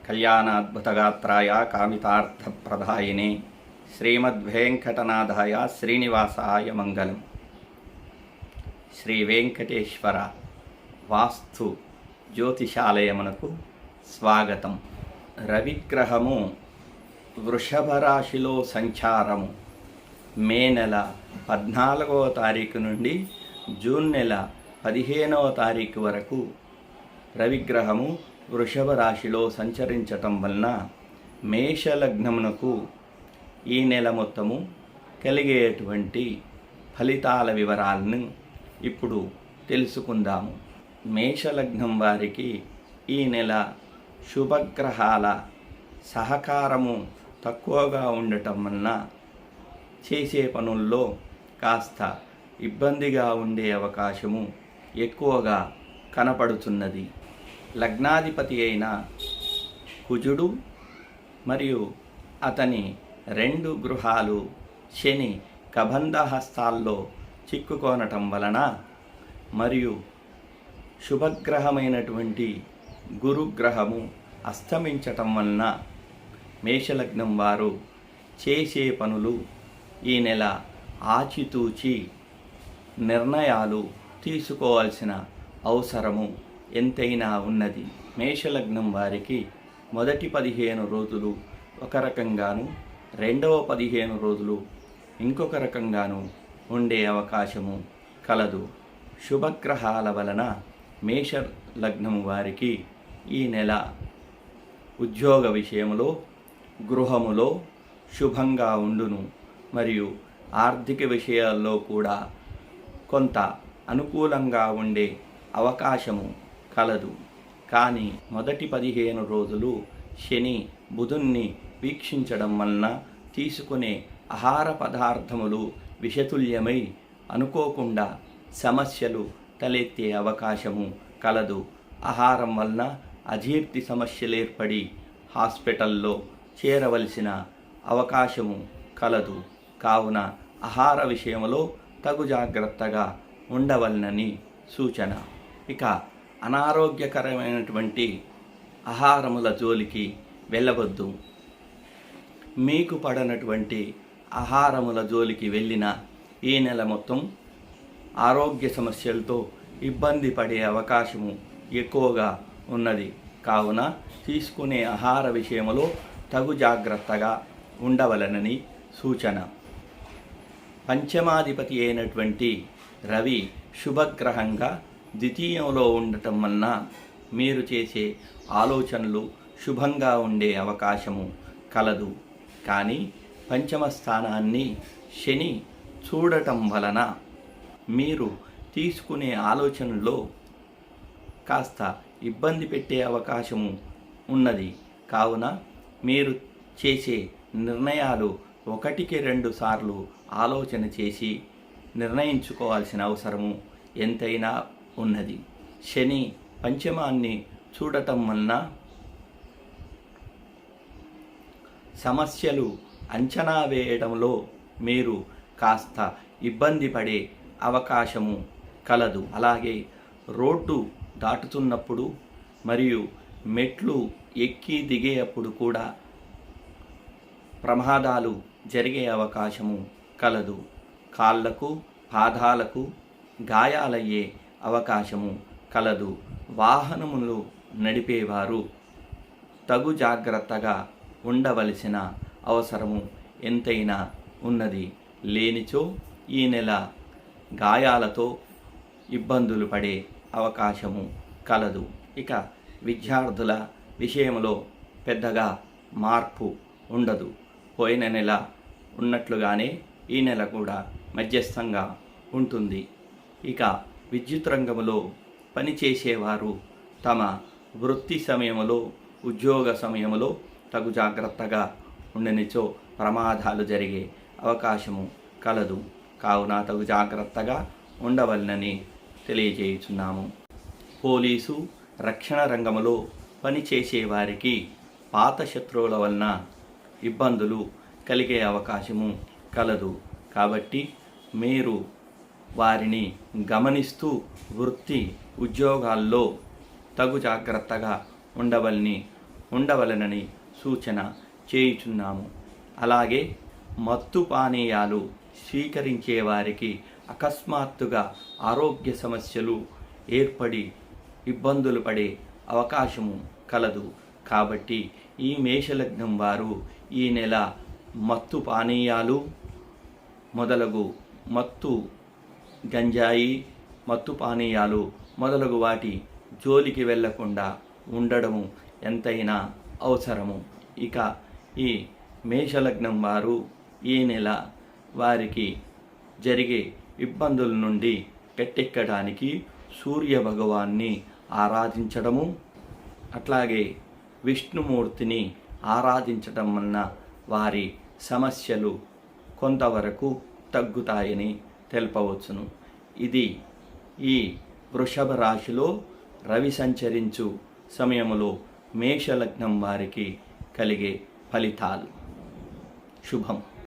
కళ్యాణాద్భుతగాత్రాయ కామితార్థప్రదాయినే శ్రీమద్వేంకటనాథాయ శ్రీనివాసాయ మంగళం. శ్రీ వెంకటేశ్వర వాస్తు జ్యోతిషాలయమునకు స్వాగతం. రవిగ్రహము వృషభ రాశిలో సంచారము మే నెల 14వ తారీఖు నుండి జూన్ నెల 15వ తారీఖు వరకు రవిగ్రహము వృషభ రాశిలో సంచరించటం వలన మేషలగ్నమునకు ఈ నెల మొత్తము కలిగేటువంటి ఫలితాల వివరాలను ఇప్పుడు తెలుసుకుందాము. మేషలగ్నం వారికి ఈ నెల శుభగ్రహాల సహకారము తక్కువగా ఉండటం వలన చేసే పనుల్లో కాస్త ఇబ్బందిగా ఉండే అవకాశము ఎక్కువగా కనపడుతున్నది. లగ్నాధిపతి అయిన కుజుడు మరియు అతని 2 గృహాలు శని కబంధ హస్తాల్లో చిక్కుకోనటం వలన మరియు శుభగ్రహమైనటువంటి గురుగ్రహము అస్తమించటం వలన మేషలగ్నం వారు చేసే పనులు ఈ నెల ఆచితూచి నిర్ణయాలు తీసుకోవాల్సిన అవసరము ఎంతైనా ఉన్నది. మేషలగ్నం వారికి మొదటి 15 రోజులు ఒక రకంగాను, రెండవ 15 రోజులు ఇంకొక రకంగాను ఉండే అవకాశము కలదు. శుభగ్రహాల వలన మేషలగ్నం వారికి ఈ నెల ఉద్యోగ విషయంలో, గృహములో శుభంగా ఉండును. మరియు ఆర్థిక విషయాల్లో కూడా కొంత అనుకూలంగా ఉండే అవకాశము కలదు. కానీ మొదటి 15 రోజులు శని బుధుణ్ణి వీక్షించడం వలన తీసుకునే ఆహార పదార్థములు విషతుల్యమై అనుకోకుండా సమస్యలు తలెత్తే అవకాశము కలదు. ఆహారం వలన అజీర్తి సమస్యలు ఏర్పడి హాస్పిటల్లో చేరవలసిన అవకాశము కలదు. కావున ఆహార విషయంలో తగు జాగ్రత్తగా ఉండవలనని సూచన. ఇక అనారోగ్యకరమైనటువంటి ఆహారముల జోలికి వెళ్ళవద్దు. మీకు పడనటువంటి ఆహారముల జోలికి వెళ్ళిన ఈ నెల మొత్తం ఆరోగ్య సమస్యలతో ఇబ్బంది పడే అవకాశము ఎక్కువగా ఉన్నది. కావున తీసుకునే ఆహార విషయంలో తగు జాగ్రత్తగా ఉండవలనని సూచన. పంచమాధిపతి అయినటువంటి రవి శుభగ్రహంగా ద్వితీయంలో ఉండటం వలన మీరు చేసే ఆలోచనలు శుభంగా ఉండే అవకాశము కలదు. కానీ పంచమ స్థానాన్ని శని చూడటం వలన మీరు తీసుకునే ఆలోచనలో కాస్త ఇబ్బంది పెట్టే అవకాశము ఉన్నది. కావున మీరు చేసే నిర్ణయాలు 1-2 సార్లు ఆలోచన చేసి నిర్ణయించుకోవాల్సిన అవసరము ఎంతైనా ఉన్నది. శని పంచమాన్ని చూడటం వలన సమస్యలు అంచనా వేయడంలో మీరు కాస్త ఇబ్బంది పడే అవకాశము కలదు. అలాగే రోడ్డు దాటుతున్నప్పుడు మరియు మెట్లు ఎక్కి దిగేటప్పుడు కూడా ప్రమాదాలు జరిగే అవకాశము కలదు. కాళ్ళకు, పాదాలకు గాయాలయ్యే అవకాశము కలదు. వాహనములు నడిపేవారు తగు జాగ్రత్తగా ఉండవలసిన అవసరము ఎంతైనా ఉన్నది. లేనిచో ఈ నెల గాయాలతో ఇబ్బందులు పడే అవకాశము కలదు. ఇక విద్యార్థుల విషయంలో పెద్దగా మార్పు ఉండదు. పోయిన నెల ఉన్నట్లుగానే ఈ నెల కూడా మధ్యస్థంగా ఉంటుంది. ఇక విద్యుత్ రంగంలో పనిచేసేవారు తమ వృత్తి సమయంలో, ఉద్యోగ సమయంలో తగు జాగ్రత్తగా ఉండనిచో ప్రమాదాలు జరిగే అవకాశము కలదు. కావున తగు జాగ్రత్తగా ఉండవలనని తెలియజేయుచున్నాము. పోలీసు, రక్షణ రంగంలో పనిచేసేవారికి పాత శత్రువుల వలన ఇబ్బందులు కలిగే అవకాశము కలదు. కాబట్టి మీరు వారిని గమనిస్తూ వృత్తి ఉద్యోగాల్లో తగు జాగ్రత్తగా ఉండవలని ఉండవలెనని సూచన చేయుచున్నాము. అలాగే మత్తు పానీయాలు స్వీకరించే వారికి అకస్మాత్తుగా ఆరోగ్య సమస్యలు ఏర్పడి ఇబ్బందులు పడే అవకాశము కలదు. కాబట్టి ఈ మేషలగ్నం వారు ఈ నెల మత్తు పానీయాలు మొదలగు మత్తు గంజాయి, మత్తు పానీయాలు మొదలగు వాటి జోలికి వెళ్లకుండా ఉండడము ఎంతైనా అవసరము. ఇక ఈ మేషలగ్నం వారు ఈ నెల వారికి జరిగే ఇబ్బందుల నుండి గట్టెక్కడానికి సూర్య భగవాన్ని ఆరాధించడము, అట్లాగే విష్ణుమూర్తిని ఆరాధించడం వలన వారి సమస్యలు కొంతవరకు తగ్గుతాయని తెలపవచ్చును. ఇది ఈ వృషభ రాశిలో రవి సంచరించు సమయములో మేషలగ్నం వారికి కలిగే ఫలితాలు. శుభం.